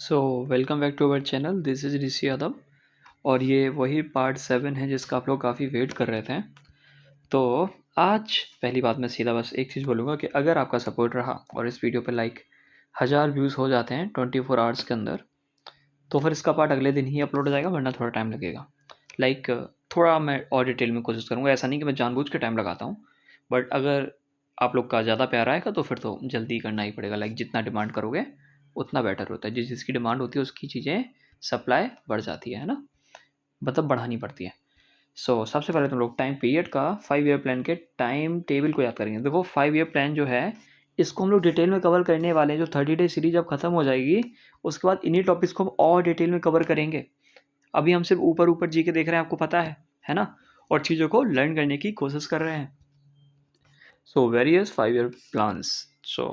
So welcome back to our channel. This is Rishi Yadav और ये वही पार्ट 7 है जिसका आप लोग काफ़ी वेट कर रहे थे। तो आज पहली बात मैं सीधा बस एक चीज़ बोलूँगा कि अगर आपका सपोर्ट रहा और इस वीडियो पे लाइक 1000 व्यूज़ हो जाते हैं 24 आवर्स के अंदर, तो फिर इसका पार्ट अगले दिन ही अपलोड हो जाएगा, वरना थोड़ा टाइम लगेगा। लाइक थोड़ा मैं और डिटेल में कोशिश करूँगा। ऐसा नहीं कि मैं जानबूझ के टाइम लगाता हूँ, बट अगर आप लोग का ज़्यादा प्यार आएगा तो फिर तो जल्दी करना ही पड़ेगा। लाइक जितना डिमांड करोगे उतना बेटर होता है। जिसकी डिमांड होती है उसकी चीज़ें सप्लाई बढ़ जाती है ना, मतलब बढ़ानी पड़ती है। सबसे पहले तुम लोग टाइम पीरियड का 5 ईयर प्लान के टाइम टेबल को याद करेंगे। देखो 5 ईयर प्लान जो है इसको हम लोग डिटेल में कवर करने वाले हैं। जो 30 डे सीरीज अब खत्म हो जाएगी उसके बाद इन्हीं टॉपिक्स को हम और डिटेल में कवर करेंगे। अभी हम सिर्फ ऊपर ऊपर जी के देख रहे हैं, आपको पता है ना, और चीज़ों को लर्न करने की कोशिश कर रहे हैं। Various 5 year plans. सो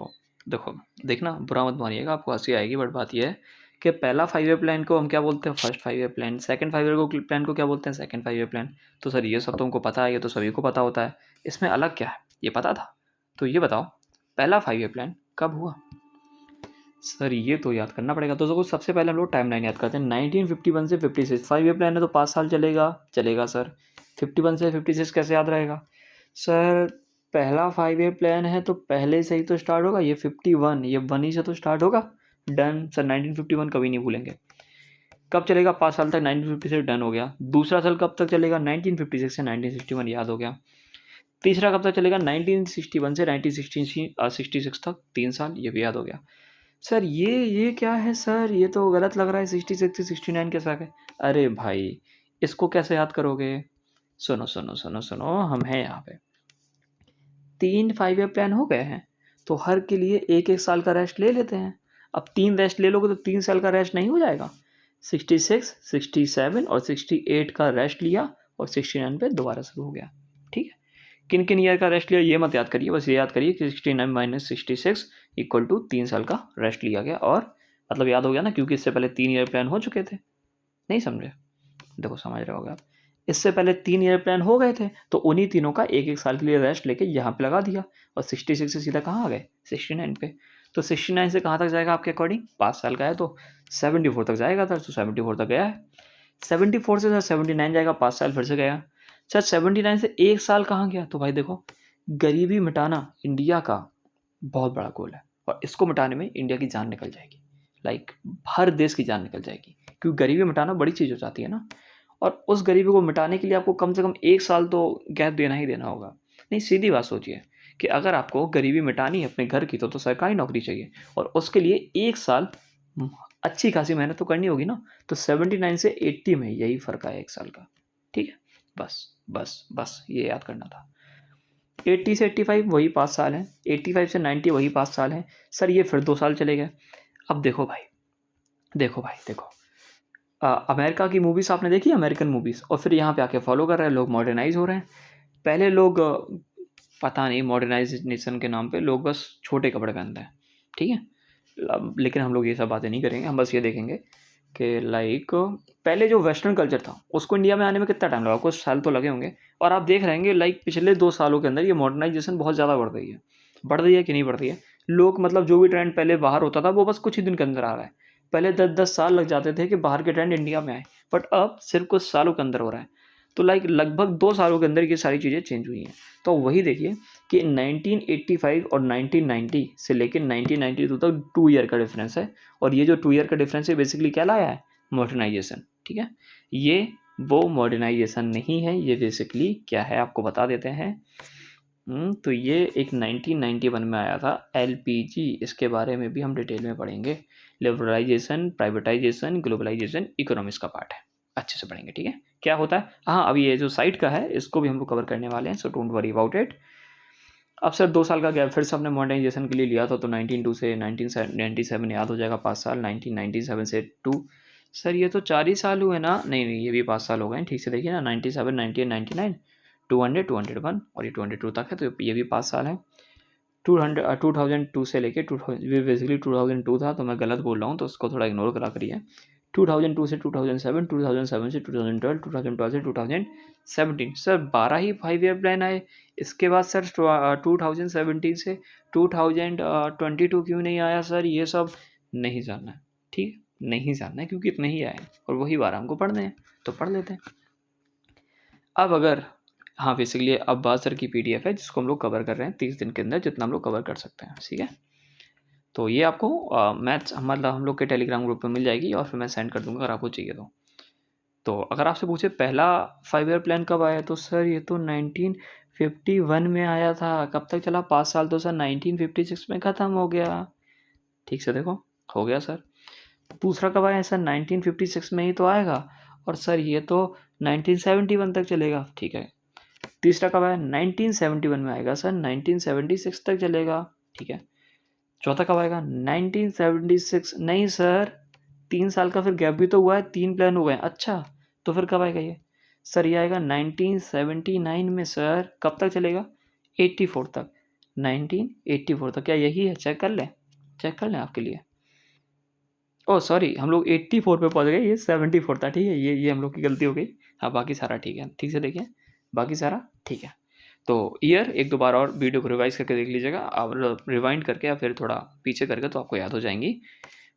देखो, देखना बुरा मत मानिएगा, आपको हंसी आएगी, बट बात यह है कि पहला 5 ईयर प्लान को हम क्या बोलते हैं, first 5 year plan. Second 5 year को प्लान को क्या बोलते हैं, सेकंड 5 ईयर प्लान। तो सर ये सब तो हमको पता है, ये तो सभी को पता होता है, इसमें अलग क्या है, ये पता था? तो ये बताओ पहला 5 ईयर प्लान कब हुआ? सर ये तो याद करना पड़ेगा। तो देखो सबसे पहले हम लोग टाइम लाइन याद करते हैं। 1951 से 56 5 ईयर प्लान है तो 5 साल चलेगा। चलेगा सर। 51 से 56 कैसे याद रहेगा सर? पहला 5 ईयर प्लान है तो पहले से ही तो स्टार्ट होगा। ये 51, ये 1 ही से तो स्टार्ट होगा। Done sir. 1951 कभी नहीं भूलेंगे। कब चलेगा? 5 साल तक। 1950 से डन हो गया। दूसरा साल कब तक चलेगा? 1956 से 1961, याद हो गया। तीसरा कब तक चलेगा? 1961 से 1966 तक, 3 साल, ये भी याद हो गया। सर ये क्या है सर, ये तो गलत लग रहा है। 66 से 69 के साथ है। अरे भाई इसको कैसे याद करोगे? सुनो सुनो सुनो सुनो, हम हैं यहाँ पे। 3 5 ईयर प्लान हो गए हैं तो हर के लिए एक एक साल का रेस्ट ले लेते हैं। अब 3 रेस्ट ले लोगे तो 3 साल का रेस्ट नहीं हो जाएगा? 66 67 और 68 का रेस्ट लिया और 69 पे दोबारा शुरू हो गया। ठीक है। किन किन ईयर का रेस्ट लिया ये मत याद करिए, बस ये याद करिए कि 69 माइनस 66 इक्वल टू 3 साल का रेस्ट लिया गया। और मतलब याद हो गया ना, क्योंकि इससे पहले 3 ईयर प्लान हो चुके थे। नहीं समझे? देखो समझ रहे होगे आप। इससे पहले 3 ईयर प्लान हो गए थे तो उन्हीं तीनों का एक एक साल के लिए रेस्ट लेके यहाँ पे लगा दिया और 66 से सीधा कहाँ आ गए? 69 पे। तो 69 से कहाँ तक जाएगा आपके अकॉर्डिंग? 5 साल का है तो 74 तक जाएगा सर। तो 74 तक गया है। 74 से सर 79 जाएगा, 5 साल फिर से गया। सर 79 से एक साल कहाँ गया? तो भाई देखो, गरीबी मिटाना इंडिया का बहुत बड़ा गोल है और इसको मिटाने में इंडिया की जान निकल जाएगी। लाइक हर देश की जान निकल जाएगी, क्योंकि गरीबी मिटाना बड़ी चीज़ हो जाती है ना। और उस गरीबी को मिटाने के लिए आपको कम से कम एक साल तो गैप देना ही देना होगा। नहीं, सीधी बात सोचिए कि अगर आपको गरीबी मिटानी है अपने घर की तो सरकारी नौकरी चाहिए और उसके लिए एक साल अच्छी खासी मेहनत तो करनी होगी ना। तो 79 से 80 में यही फ़र्क है एक साल का। ठीक है, बस बस बस ये याद करना था। 80 से 85 वही 5 साल हैं। 85 से 90 वही 5 साल हैं। सर ये फिर 2 साल चले गए। अब देखो भाई, देखो भाई देखो, अमेरिका की मूवीज़ आपने देखी, अमेरिकन मूवीज़, और फिर यहाँ पे आके फॉलो कर रहे हैं लोग, मॉडर्नाइज हो रहे हैं। पहले लोग पता नहीं मॉडर्नाइजेशन के नाम पे लोग बस छोटे कपड़े पहनते हैं। ठीक है। लेकिन हम लोग ये सब बातें नहीं करेंगे। हम बस ये देखेंगे कि लाइक पहले जो वेस्टर्न कल्चर था उसको इंडिया में आने में कितना टाइम लगा? कुछ साल तो लगे होंगे। और आप देख रहे होंगे लाइक पिछले 2 सालों के अंदर ये मॉडर्नाइजेशन बहुत ज़्यादा बढ़ रही है। बढ़ रही है कि नहीं बढ़ रही है? लोग मतलब जो भी ट्रेंड पहले बाहर होता था वो बस कुछ ही दिन के अंदर आ रहा है। पहले 10-10 साल लग जाते थे कि बाहर के ट्रेंड इंडिया में आए, बट अब सिर्फ कुछ सालों के अंदर हो रहा है। तो लाइक लगभग 2 सालों के अंदर ये सारी चीज़ें चेंज हुई हैं। तो वही देखिए कि 1985 और 1990 से लेकर 1992 तक 2 ईयर का डिफरेंस है। और ये जो 2 ईयर का डिफरेंस है बेसिकली क्या लाया है? मॉडर्नाइजेशन। ठीक है। ये वो मॉडर्नाइजेशन नहीं है, ये बेसिकली क्या है आपको बता देते हैं। तो ये एक 1991 में आया था एलपीजी। इसके बारे में भी हम डिटेल में पढ़ेंगे। लिबरलाइजेशन, प्राइवेटाइजेशन, ग्लोबलाइजेशन इकोनॉमिक्स का पार्ट है, अच्छे से पढ़ेंगे। ठीक है, क्या होता है। हाँ, अभी ये जो साइट का है इसको भी हम लोग कवर करने वाले हैं, so don't worry about it. अब सर 2 साल का गैप फिर से हमने मॉडर्नाइजेशन के लिए लिया था, तो 1992 से 1997 याद हो जाएगा, 5 साल। 1997 से 2, सर ये तो 4 ही साल हुए ना? नहीं नहीं, ये भी 5 साल हो गए हैं। ठीक से देखिए ना, 97, 98, 99, 200, 201 और ये 22 तक है, तो ये भी 5 साल है। 2002 से लेके 2000, ये बेसिकली 2002 था, तो मैं गलत बोल रहा हूँ तो उसको थोड़ा इग्नोर करा करिए। 2002 से 2007, 2007 से 2012, 2012 से 2017, सर 12 ही 5 ईयर प्लान आए। इसके बाद सर 2017 से 2022 क्यों नहीं आया सर? ये सब नहीं जानना है। ठीक है, नहीं जानना है क्योंकि इतने ही आए और वही 12 हमको पढ़ने हैं, तो पढ़ लेते हैं। अब अगर हाँ बेसिकली अब बात सर की PDF है जिसको हम लोग कवर कर रहे हैं 30 दिन के अंदर, जितना हम लोग कवर कर सकते हैं, ठीक है। तो ये आपको मैथ्स मतलब हम लोग के टेलीग्राम ग्रुप में मिल जाएगी और फिर मैं सेंड कर दूंगा अगर आपको चाहिए तो अगर आपसे पूछे पहला 5 ईयर प्लान कब आया तो सर ये तो 1951 में आया था। कब तक चला? 5 साल। तो सर 1956 में ख़त्म हो गया। ठीक से देखो, हो गया सर। दूसरा कब आया सर? 1956 में ही तो आएगा और सर ये तो 1971 तक चलेगा। ठीक है। तीसरा कब आया? 1971 में आएगा सर, 1976 तक चलेगा। ठीक है। चौथा कब आएगा? 1976 नहीं सर, 3 साल का फिर गैप भी तो हुआ है, 3 प्लान हो गए। अच्छा, तो फिर कब आएगा ये? सर ये आएगा 1979 में सर। कब तक चलेगा? 84 तक। 1984 तक। क्या यही है? चेक कर लें, चेक कर लें आपके लिए। ओह सॉरी, हम लोग 84 पे पहुंच गए, ये 74 था। ठीक है, ये हम लोग की गलती हो गई। हाँ बाकी सारा ठीक है, ठीक से देखिए, बाकी सारा ठीक है। तो ईयर एक दो बार और वीडियो को रिवाइज करके देख लीजिएगा, आप रिवाइंड करके या फिर थोड़ा पीछे करके, तो आपको याद हो जाएंगी।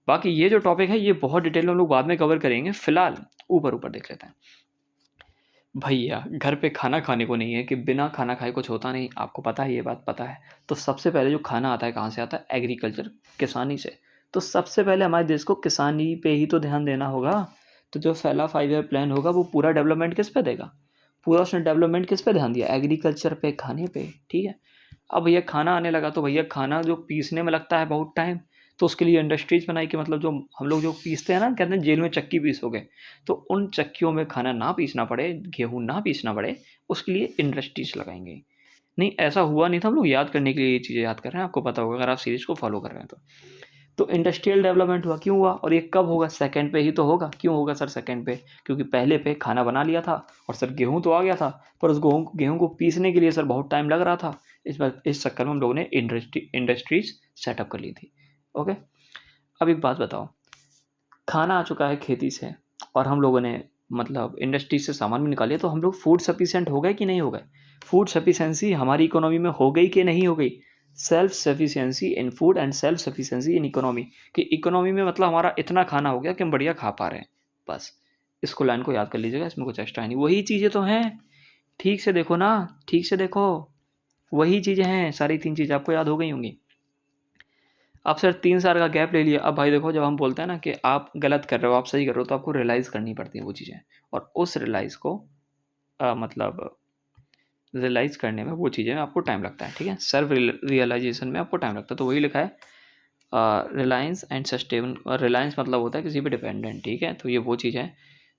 बाकी ये जो टॉपिक है ये बहुत डिटेल में हम लोग बाद में कवर करेंगे, फिलहाल ऊपर ऊपर देख लेते हैं। भैया घर पे खाना खाने को नहीं है कि बिना खाना खाए कुछ होता नहीं, आपको पता है, ये बात पता है। तो सबसे पहले जो खाना आता है कहाँ से आता है? एग्रीकल्चर, किसानी से। तो सबसे पहले हमारे देश को किसानी पे ही तो ध्यान देना होगा। तो जो पहला 5 ईयर प्लान होगा वो पूरा डेवलपमेंट किस पे देगा? पूरा उसने डेवलपमेंट किस पे ध्यान दिया? एग्रीकल्चर पे, खाने पे। ठीक है। अब भैया खाना आने लगा तो भैया खाना जो पीसने में लगता है बहुत टाइम, तो उसके लिए इंडस्ट्रीज बनाई कि मतलब जो हम लोग जो पीसते हैं ना, कहते हैं जेल में चक्की पीसोगे, तो उन चक्कियों में खाना ना पीसना पड़े, गेहूँ ना पीसना पड़े, उसके लिए इंडस्ट्रीज लगाएंगे। नहीं ऐसा हुआ नहीं था, हम लोग याद करने के लिए ये चीज़ें याद कर रहे हैं, आपको पता होगा अगर आप सीरीज को फॉलो कर रहे हैं तो इंडस्ट्रियल डेवलपमेंट हुआ। क्यों हुआ और ये कब होगा? सेकंड पे ही तो होगा। क्यों होगा सर सेकंड पे? क्योंकि पहले पे खाना बना लिया था और सर गेहूं तो आ गया था, पर उस गेहूं को पीसने के लिए सर बहुत टाइम लग रहा था। इस चक्कर में हम लोगों ने इंडस्ट्रीज सेटअप कर ली थी। ओके। अब एक बात बताओ, खाना आ चुका है खेती से और हम लोगों ने मतलब इंडस्ट्री से सामान भी निकालिए, तो हम लोग फूड सफिशिएंट हो गए कि नहीं हो गए? फूड सफिशिएंसी हमारी इकोनॉमी में हो गई कि नहीं हो गई? Self sufficiency in food and self sufficiency in economy, कि इकोनॉमी में मतलब हमारा इतना खाना हो गया कि हम बढ़िया खा पा रहे हैं। बस इसको लाइन को याद कर लीजिएगा, इसमें कुछ एक्स्ट्रा नहीं, वही चीज़ें तो हैं। ठीक से देखो ना, ठीक से देखो, वही चीज़ें हैं, सारी 3 चीज़ें आपको याद हो गई होंगी। आप सर 3 साल का गैप ले लिया। अब भाई देखो, जब हम बोलते हैं ना कि आप गलत कर रहे हो, आप सही कर रहे हो, तो आपको रियलाइज़ करनी पड़ती है वो चीज़ें, और उस रियलाइज़ को मतलब रियलाइज़ करने में वो चीज़ें आपको टाइम लगता है। ठीक है, सेल्फ रियलाइजेशन में आपको टाइम लगता है। तो वही लिखा है रिलायंस एंड सस्टेन। रिलायंस मतलब होता है किसी पे डिपेंडेंट। ठीक है, तो ये वो चीज़ है।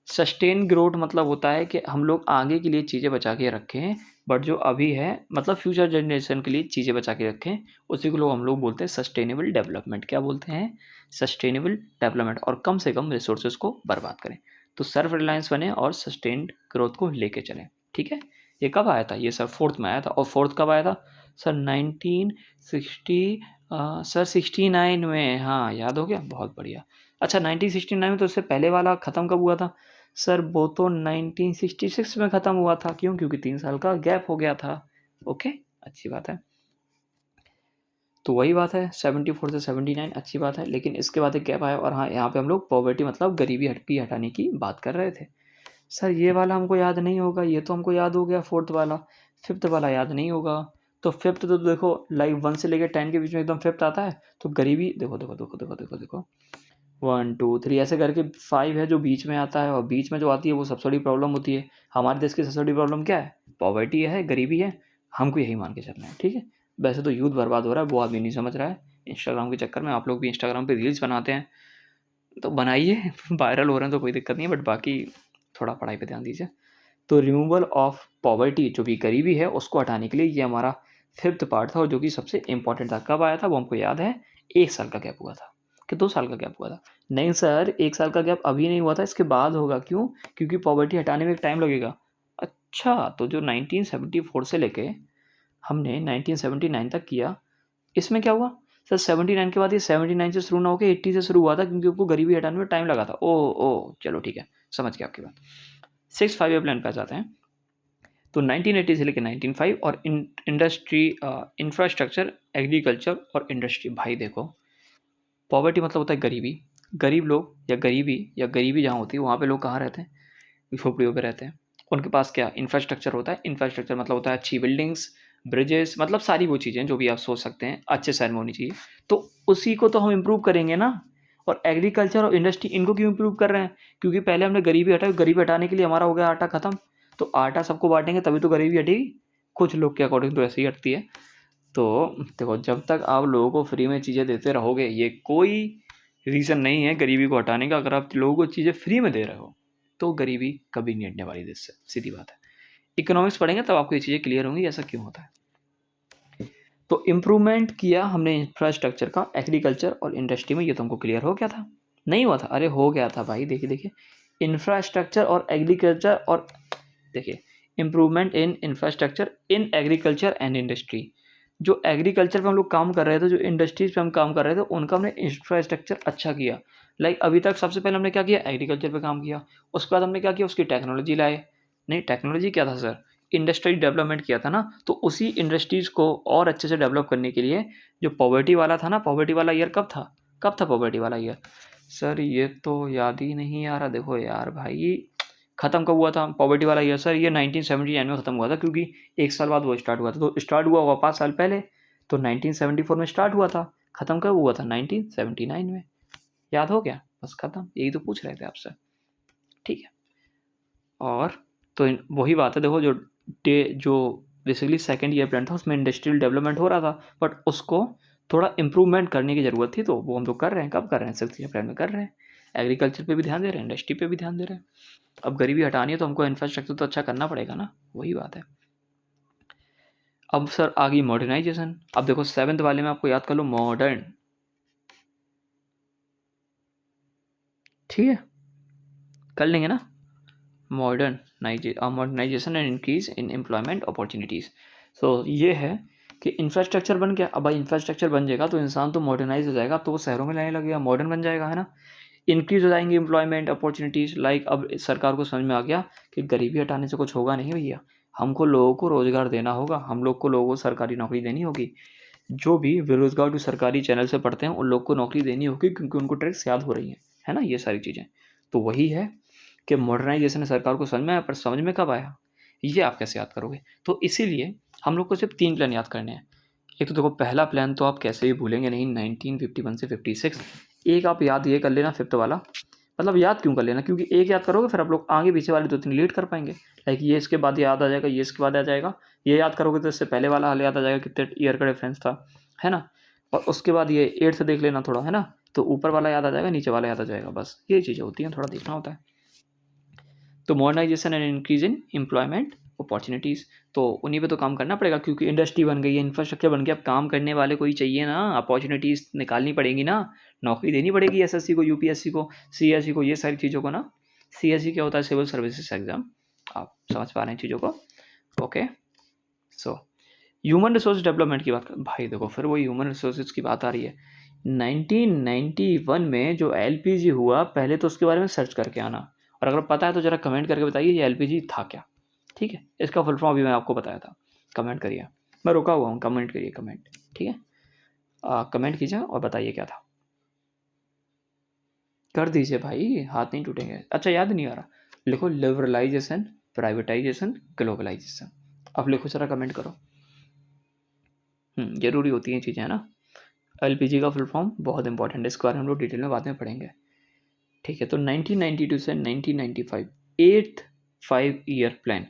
सस्टेन ग्रोथ मतलब होता है कि हम लोग आगे के लिए चीज़ें बचा के रखें, बट जो अभी है मतलब फ्यूचर जनरेशन के लिए चीज़ें बचा के रखें, उसी को हम लोग बोलते हैं सस्टेनेबल डेवलपमेंट। क्या बोलते हैं? Sustainable development. और कम से कम रिसोर्सेज को बर्बाद करें। तो सेल्फ रिलायंस बने और सस्टेन्ड ग्रोथ को लेके चलें। ठीक है। ये कब आया था? ये सर 4th में आया था। और 4th कब आया था सर? 1960 सर 69 में। हाँ याद हो गया, बहुत बढ़िया। अच्छा 1969 में, तो उससे पहले वाला ख़त्म कब हुआ था सर? वो तो 1966 में ख़त्म हुआ था। क्यों? क्योंकि 3 साल का गैप हो गया था। ओके, अच्छी बात है। तो वही बात है, 74 से 79 अच्छी बात है, लेकिन इसके बाद एक गैप आया। और हाँ, यहाँ पे हम लोग पॉवर्टी मतलब गरीबी हटाने की बात कर रहे थे। सर ये वाला हमको याद नहीं होगा, ये तो हमको याद हो गया 4th वाला, 5th वाला याद नहीं होगा। तो 5th तो देखो लाइक 1 से लेकर 10 के बीच में एकदम 5th आता है। तो गरीबी देखो देखो देखो देखो देखो देखो, 1 2 3 ऐसे करके 5 है जो बीच में आता है, और बीच में जो आती है वो सबसे बड़ी प्रॉब्लम होती है। हमारे देश की सबसे बड़ी प्रॉब्लम क्या है? पॉवर्टी है, गरीबी है। हमको यही मान के चलना है। ठीक है। वैसे तो यूथ बर्बाद हो रहा है, वो आदमी नहीं समझ रहा है। इंस्टाग्राम के चक्कर में आप लोग भी इंस्टाग्राम पे रील्स बनाते हैं, तो बनाइए वायरल हो रहे हैं तो कोई दिक्कत नहीं है, बट बाकी थोड़ा पढ़ाई पे ध्यान दीजिए। तो रिमूवल ऑफ पॉवर्टी, जो भी गरीबी है उसको हटाने के लिए, ये हमारा 5th पार्ट था, और जो कि सबसे इंपॉर्टेंट था। कब आया था वो हमको याद है, 1 साल का गैप हुआ था कि 2 साल का गैप हुआ था? नहीं सर, 1 साल का गैप अभी नहीं हुआ था, इसके बाद होगा। क्यों? क्योंकि पॉवर्टी हटाने में टाइम लगेगा। अच्छा, तो जो 1974 से लेके हमने 1979 तक किया, इसमें क्या हुआ सर? 79 के बाद ये 79 से शुरू ना होकर 80 से शुरू हुआ था, क्योंकि उनको गरीबी हटाने में टाइम लगा था। ओ ओ चलो ठीक है, समझ गया आपकी बात। 6 5 ईयर प्लान पे आ जाते हैं। तो 1980 से लेकर 1905, और इंडस्ट्री, इंफ्रास्ट्रक्चर, एग्रीकल्चर और इंडस्ट्री। भाई देखो, पॉवर्टी मतलब होता है गरीबी, गरीब लोग या गरीबी जहाँ होती है वहाँ पे लोग कहाँ रहते हैं? झोपड़ियों पे रहते हैं। उनके पास क्या इंफ्रास्ट्रक्चर होता है? इंफ्रास्ट्रक्चर मतलब होता है अच्छी बिल्डिंग्स, ब्रिजेस, मतलब सारी वो चीज़ें जो भी आप सोच सकते हैं अच्छे शहर में होनी चाहिए। तो उसी को तो हम इम्प्रूव करेंगे ना। और एग्रीकल्चर और इंडस्ट्री इनको क्यों इम्प्रूव कर रहे हैं? क्योंकि पहले हमने गरीबी हटाई, गरीबी हटाने के लिए हमारा हो गया आटा खत्म। तो आटा सबको बांटेंगे तभी तो गरीबी हटेगी। कुछ लोग के अकॉर्डिंग तो ऐसे ही हटती है। तो देखो, जब तक आप लोगों को फ्री में चीज़ें देते रहोगे, ये कोई रीज़न नहीं है गरीबी को हटाने का। अगर आप लोगों को चीज़ें फ्री में दे रहे हो तो गरीबी कभी नहीं हटने वाली देश से, सीधी बात है। इकोनॉमिक्स पढ़ेंगे तब आपको ये चीज़ें क्लियर होंगी ऐसा क्यों होता है। तो इम्प्रूवमेंट किया हमने इंफ्रास्ट्रक्चर का, एग्रीकल्चर और इंडस्ट्री में। ये तुमको क्लियर हो गया था? नहीं हुआ था? अरे हो गया था भाई। देखिए देखिए, इंफ्रास्ट्रक्चर और एग्रीकल्चर, और देखिए improvement in infrastructure in agriculture and industry. जो एग्रीकल्चर पे हम लोग काम कर रहे थे, जो इंडस्ट्रीज पे हम काम कर रहे थे, उनका हमने इंफ्रास्ट्रक्चर अच्छा किया। लाइक अभी तक सबसे पहले हमने क्या किया? एग्रीकल्चर पे काम किया। उसके बाद हमने क्या किया? उसकी टेक्नोलॉजी लाए। नहीं, टेक्नोलॉजी क्या था सर? इंडस्ट्री डेवलपमेंट किया था ना। तो उसी इंडस्ट्रीज़ को और अच्छे से डेवलप करने के लिए जो पॉवर्टी वाला था ना, पॉवर्टी वाला ईयर कब था? कब था पॉवर्टी वाला ईयर? सर ये तो याद ही नहीं आ रहा। देखो यार भाई, ख़त्म कब हुआ था पॉवर्टी वाला ईयर? सर ये 1979 में ख़त्म हुआ था, क्योंकि एक साल बाद वो स्टार्ट हुआ था। तो स्टार्ट हुआ 5 साल पहले, तो 1974 में स्टार्ट हुआ था। ख़त्म कब हुआ था? 1979 में। याद हो गया? बस ख़त्म। यही तो पूछ रहे थे आपसे। ठीक है। और तो वही बात है, देखो जो बेसिकली सेकंड ईयर प्लान था उसमें इंडस्ट्रियल डेवलपमेंट हो रहा था, बट उसको थोड़ा इम्प्रूवमेंट करने की ज़रूरत थी। तो वो हम लोग कर रहे हैं। कब कर रहे हैं? सिक्स ईयर प्लान में कर रहे हैं। एग्रीकल्चर पे भी ध्यान दे रहे हैं, इंडस्ट्री पे भी ध्यान दे रहे हैं। अब गरीबी हटानी है तो हमको इंफ्रास्ट्रक्चर तो अच्छा करना पड़ेगा ना, वही बात है। अब सर आ गई मॉडर्नाइजेशन। अब देखो 7th वाले में आपको याद कर लो, मॉडर्न। ठीक है, कर लेंगे ना। Modernisation and increase in employment opportunities. So ये है कि इंफ्रास्ट्रक्चर बन गया। अब भाई इंफ्रास्ट्रक्चर बन जाएगा तो इंसान तो मॉडर्नाइज हो जाएगा, तो वो शहरों में रहने लगेगा, मॉडर्न बन जाएगा, है ना। इंक्रीज हो जाएंगे एम्प्लॉयमेंट अपॉर्चुनिटीज़। लाइक अब सरकार को समझ में आ गया कि गरीबी हटाने से कुछ होगा नहीं भैया, हमको लोगों को रोज़गार देना होगा, हम लोग को लोगों को सरकारी नौकरी देनी होगी। जो भी बेरोज़गार जो सरकारी चैनल से पढ़ते हैं उन लोग को नौकरी देनी होगी, क्योंकि उनको ट्रिक्स याद हो रही हैं, है ना, ये सारी चीज़ें। तो वही है कि मॉडर्नाइजेशन सरकार को समझ में आया, पर समझ में कब आया? ये आप कैसे याद करोगे? तो इसीलिए हम लोग को सिर्फ 3 प्लान याद करने हैं। एक तो देखो, पहला प्लान तो आप कैसे भी भूलेंगे नहीं, 1951 से 56। एक आप याद ये कर लेना, 5th वाला। मतलब याद क्यों कर लेना? क्योंकि एक याद करोगे फिर आप लोग आगे पीछे वाले 2-3 लीड कर पाएंगे। लाइक ये इसके बाद याद आ जाएगा, ये इसके बाद आ जाएगा। ये याद करोगे तो इससे पहले वाला हाल याद आ जाएगा, कितने ईयर का डिफरेंस था, है ना। और उसके बाद ये 8th देख लेना थोड़ा, है ना। तो ऊपर वाला याद आ जाएगा, नीचे वाला याद आ जाएगा। बस ये चीज़ें होती हैं, थोड़ा देखना होता है। तो modernisation and increase in employment opportunities, तो उन्हीं पे तो काम करना पड़ेगा, क्योंकि इंडस्ट्री बन गई है, इंफ्रास्ट्रक्चर बन गया। अब काम करने वाले कोई चाहिए ना, अपॉर्चुनिटीज़ निकालनी पड़ेगी ना, नौकरी देनी पड़ेगी एसएससी को, यूपीएससी को, सीएससी को, ये सारी चीज़ों को ना। सीएससी क्या होता है? Civil services exam. आप समझ पा रहे हैं चीज़ों को? Okay. So human resource development की बात कर भाई, देखो फिर वही ह्यूमन रिसोर्सेज की बात आ रही है। 1991 में जो एलपीजी हुआ, पहले तो उसके बारे में सर्च करके आना, और अगर पता है तो ज़रा कमेंट करके बताइए ये एलपीजी था क्या। ठीक है, इसका फुल फॉर्म अभी मैं आपको बताया था। कमेंट करिए, मैं रुका हुआ हूँ, कमेंट करिए, कमेंट। ठीक है, कमेंट कीजिए और बताइए क्या था। कर दीजिए भाई, हाथ नहीं टूटेंगे। अच्छा याद नहीं आ रहा? लिखो लिबरलाइजेशन, प्राइवेटाइजेशन, ग्लोबलाइजेशन। अब लिखो ज़रा, कमेंट करो। जरूरी होती हैं चीज़ें, है ना। एलपीजी का फुल फॉर्म बहुत इंपॉर्टेंट है, इसके बारे में हम लोग डिटेल में बाद में पढ़ेंगे। ठीक है, तो 1992 से 1995 8th 5 ईयर प्लान।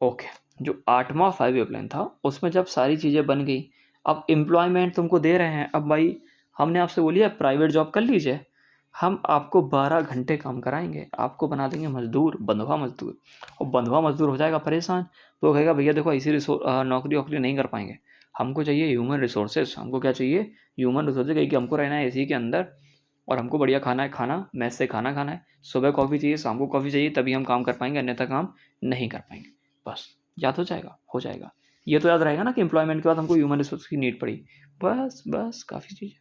ओके, जो 8वां 5 ईयर प्लान था उसमें जब सारी चीज़ें बन गई, अब एम्प्लॉयमेंट तुमको दे रहे हैं। अब भाई हमने आपसे बोली है प्राइवेट जॉब कर लीजिए, हम आपको 12 घंटे काम कराएंगे, आपको बना देंगे मजदूर, बंधुआ मजदूर। और बंधुआ मजदूर हो जाएगा परेशान, तो वो कहेगा भैया देखो ऐसी नौकरी वोकरी नहीं कर पाएंगे, हमको चाहिए ह्यूमन रिसोर्सेज। हमको क्या चाहिए? Human resources. कहीं कि हमको रहना है एसी के अंदर, और हमको बढ़िया खाना है, खाना मैस से खाना खाना है, सुबह कॉफ़ी चाहिए, शाम को कॉफ़ी चाहिए, तभी हम काम कर पाएंगे, अन्यथा काम नहीं कर पाएंगे। बस याद हो जाएगा, हो जाएगा। ये तो याद रहेगा ना कि एम्प्लॉयमेंट के बाद हमको ह्यूमन रिसोर्स की नीड पड़ी। बस बस काफ़ी चीज़।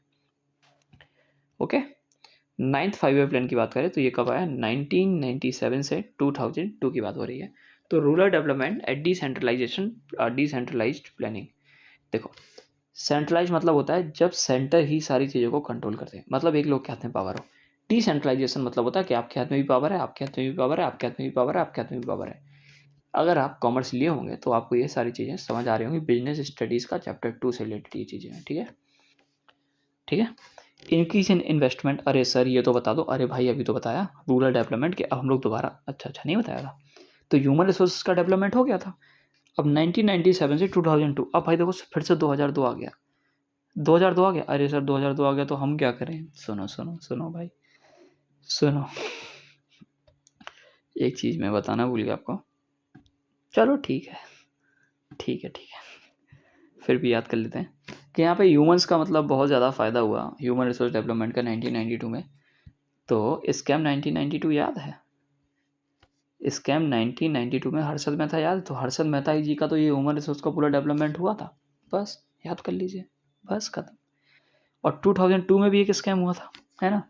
ओके, 9th 5 ईयर प्लान की बात करें तो ये कब आया? 1997 से 2002 की बात हो रही है। तो rural development at decentralised planning. देखो, सेंट्रलाइज मतलब होता है जब सेंटर ही सारी चीज़ों को कंट्रोल करते हैं। मतलब एक लोग के हाथ में पावर हो। डिसेंट्रलाइजेशन मतलब होता है कि आपके हाथ में भी पावर है, आपके हाथ में भी पावर है, आपके हाथ में भी पावर है, आपके हाथ में भी पावर है। अगर आप कॉमर्स लिए होंगे तो आपको ये सारी चीज़ें समझ आ रही होंगी। बिजनेस स्टडीज़ का चैप्टर 2 से रिलेटेड ये चीज़ें हैं, ठीक है, ठीक है। इंक्रीज इन इन्वेस्टमेंट, अरे सर ये तो बता दो। अरे भाई अभी तो बताया रूरल डेवलपमेंट के, अब हम लोग दोबारा, अच्छा नहीं बताया था। तो ह्यूमन रिसोर्स का डेवलपमेंट हो गया था। अब 1997 से 2002, अब भाई देखो फिर से 2002 आ गया, 2002 आ गया। अरे सर 2002 आ गया तो हम क्या करें? सुनो सुनो सुनो भाई, सुनो, एक चीज़ मैं बताना भूल गया आपको। चलो ठीक है, ठीक है, ठीक है, फिर भी याद कर लेते हैं कि यहाँ पे ह्यूमंस का मतलब बहुत ज़्यादा फ़ायदा हुआ ह्यूमन रिसोर्स डेवलपमेंट का 1992 में। तो स्कैम 1992 याद है? स्कैम 1992 में हर्षद मेहता याद? तो हर्षद मेहता जी का तो ये ह्यूमन रिसोर्स का पूरा डेवलपमेंट हुआ था, बस याद कर लीजिए, बस खत्म। और 2002 में भी एक स्कैम हुआ था, है ना,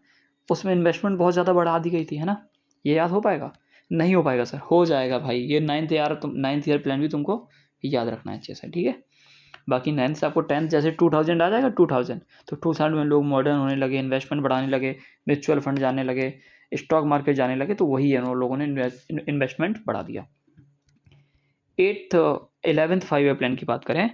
उसमें इन्वेस्टमेंट बहुत ज़्यादा बढ़ा दी गई थी, है ना। ये याद हो पाएगा? नहीं हो पाएगा सर, हो जाएगा भाई, ये 9th ईयर प्लान भी तुमको याद रखना है अच्छे से, ठीक है। बाकी 9th से आपको 10th जैसे 2000 आ जाएगा, 2000 तो 2000 में लोग मॉडर्न होने लगे, इन्वेस्टमेंट बढ़ाने लगे, म्यूचुअल फंड जाने लगे, स्टॉक मार्केट जाने लगे, तो वही है, उन लोगों ने इन्वेस्टमेंट बढ़ा दिया। 11th 5 ईयर प्लान की बात करें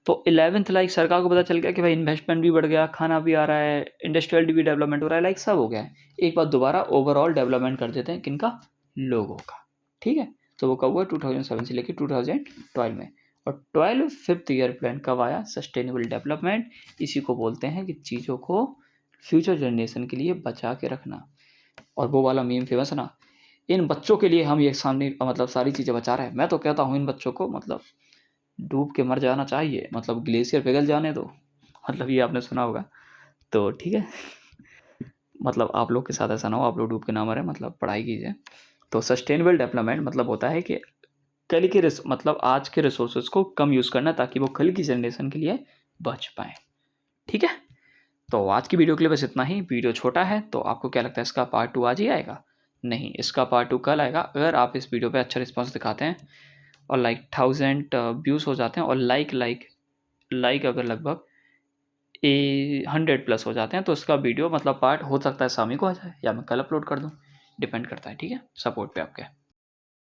तो 11th लाइक सरकार को पता चल गया कि भाई इन्वेस्टमेंट भी बढ़ गया, खाना भी आ रहा है, इंडस्ट्रियल भी डेवलपमेंट हो रहा है, लाइक सब हो गया है। एक बार दोबारा ओवरऑल डेवलपमेंट कर देते हैं, किनका? लोगों का, ठीक है। तो वो कब हुआ? 2007 से लेकर 2012 में। और 12 5th ईयर प्लान कब आया? Sustainable development. इसी को बोलते हैं कि चीज़ों को फ्यूचर जनरेशन के लिए बचा के रखना। और वो वाला मीम फेमस है ना, इन बच्चों के लिए हम ये सामने मतलब सारी चीज़ें बचा रहे हैं। मैं तो कहता हूँ इन बच्चों को मतलब डूब के मर जाना चाहिए, मतलब ग्लेशियर पिघल जाने दो, मतलब ये आपने सुना होगा। तो ठीक है, मतलब आप लोग के साथ ऐसा ना हो, आप लोग डूब के ना मरें, मतलब पढ़ाई कीजिए। तो सस्टेनेबल डेवलपमेंट मतलब होता है कि कल के मतलब आज के रिसोर्सेज को कम यूज़ करना, ताकि वो कल की जनरेशन के लिए बच पाएँ, ठीक है। तो आज की वीडियो के लिए बस इतना ही। वीडियो छोटा है तो आपको क्या लगता है इसका पार्ट 2 आज ही आएगा? नहीं, इसका पार्ट 2 कल आएगा, अगर आप इस वीडियो पे अच्छा रिस्पॉन्स दिखाते हैं और लाइक 1000 व्यूज़ हो जाते हैं, और लाइक अगर लगभग 100 प्लस हो जाते हैं, तो इसका वीडियो मतलब पार्ट हो सकता है शाम को आ जाए या मैं कल अपलोड कर दूँ, डिपेंड करता है, ठीक है, सपोर्ट पे आपके।